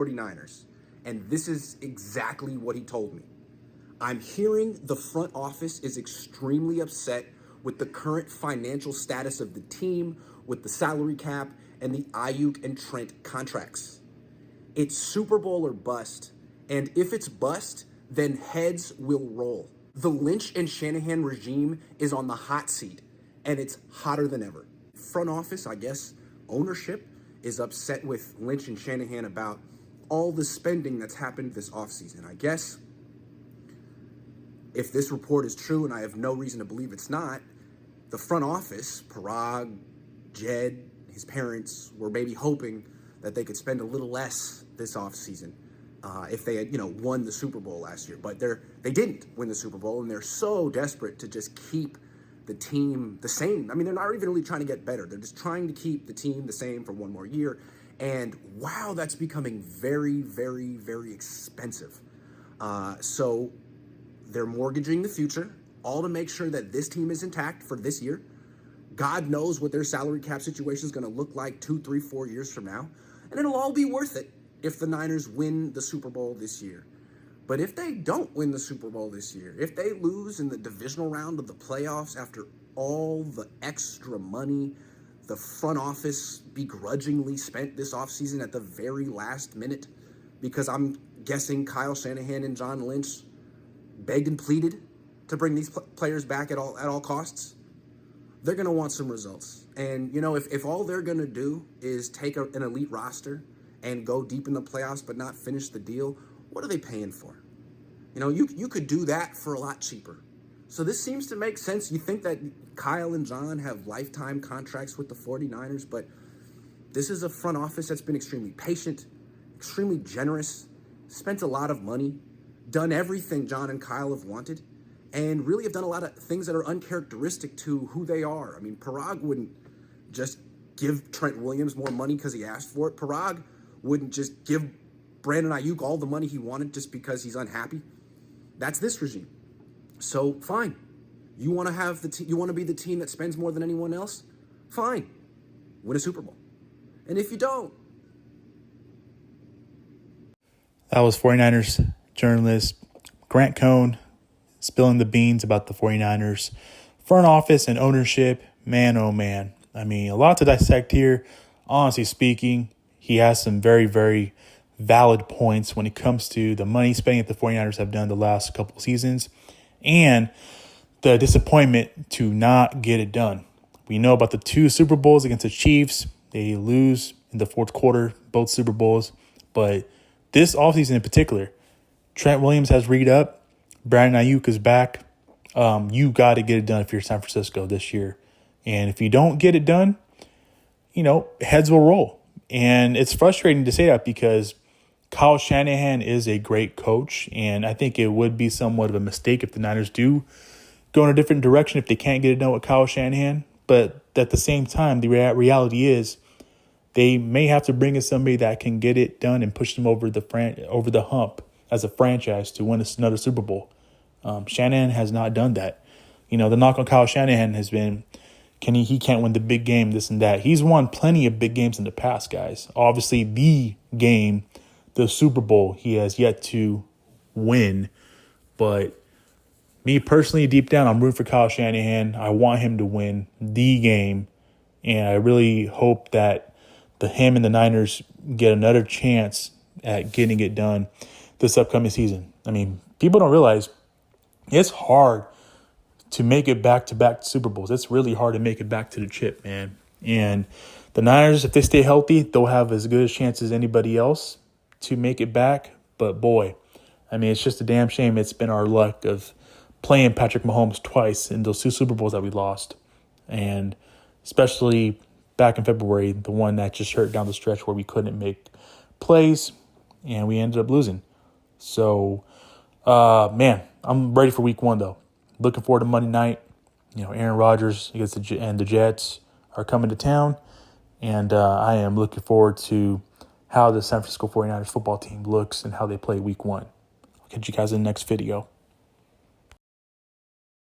49ers, and this is exactly what he told me. I'm hearing the front office is extremely upset with the current financial status of the team, with the salary cap, and the Ayuk and Trent contracts. It's Super Bowl or bust, and if it's bust, then heads will roll. The Lynch and Shanahan regime is on the hot seat, and it's hotter than ever. Front office, I guess, ownership is upset with Lynch and Shanahan about all the spending that's happened this offseason. I guess if this report is true, and I have no reason to believe it's not, the front office, Parag, Jed, his parents, were maybe hoping that they could spend a little less this offseason if they had, won the Super Bowl last year. But they didn't win the Super Bowl, and they're so desperate to just keep the team the same. I mean, they're not even really trying to get better. They're just trying to keep the team the same for one more year. And wow, that's becoming very, very, very expensive. So they're mortgaging the future, all to make sure that this team is intact for this year. God knows what their salary cap situation is going to look like 2, 3, 4 years from now. And it'll all be worth it if the Niners win the Super Bowl this year. But if they don't win the Super Bowl this year, if they lose in the divisional round of the playoffs after all the extra money the front office begrudgingly spent this offseason at the very last minute, because I'm guessing Kyle Shanahan and John Lynch begged and pleaded to bring these players back at all costs, they're going to want some results. And, if all they're going to do is take an elite roster and go deep in the playoffs but not finish the deal, what are they paying for? You could do that for a lot cheaper. So this seems to make sense. You think that Kyle and John have lifetime contracts with the 49ers, but this is a front office that's been extremely patient, extremely generous, spent a lot of money, done everything John and Kyle have wanted, and really have done a lot of things that are uncharacteristic to who they are. I mean, Parag wouldn't just give Trent Williams more money because he asked for it. Parag wouldn't just give Brandon Ayuk all the money he wanted just because he's unhappy. That's this regime. So fine, you want to you want to be the team that spends more than anyone else? Fine, win a Super Bowl. And if you don't, that was 49ers journalist Grant Cohn spilling the beans about the 49ers front office and ownership. Man, oh man. I mean, a lot to dissect here. Honestly speaking, he has some very, very valid points when it comes to the money spending that the 49ers have done the last couple of seasons and the disappointment to not get it done. We know about the 2 Super Bowls against the Chiefs. They lose in the fourth quarter, both Super Bowls. But this offseason in particular, Trent Williams has read up. Brandon Ayuk is back. You got to get it done if you're San Francisco this year. And if you don't get it done, heads will roll. And it's frustrating to say that because Kyle Shanahan is a great coach, and I think it would be somewhat of a mistake if the Niners do go in a different direction if they can't get it done with Kyle Shanahan. But at the same time, the reality is they may have to bring in somebody that can get it done and push them over the hump as a franchise to win another Super Bowl. Shanahan has not done that. The knock on Kyle Shanahan has been, he can't win the big game, this and that. He's won plenty of big games in the past, guys. Obviously, the Super Bowl, he has yet to win. But me personally, deep down, I'm rooting for Kyle Shanahan. I want him to win the game. And I really hope that him and the Niners get another chance at getting it done this upcoming season. I mean, people don't realize it's hard to make it back-to-back Super Bowls. It's really hard to make it back to the chip, man. And the Niners, if they stay healthy, they'll have as good a chance as anybody else to make it back. But boy, I mean, it's just a damn shame it's been our luck of playing Patrick Mahomes twice in those 2 Super Bowls that we lost. And especially back in February, the one that just hurt down the stretch where we couldn't make plays and we ended up losing. So, man, I'm ready for week 1, though. Looking forward to Monday night. Aaron Rodgers against the Jets are coming to town. And I am looking forward to how the San Francisco 49ers football team looks and how they play week 1. I'll catch you guys in the next video.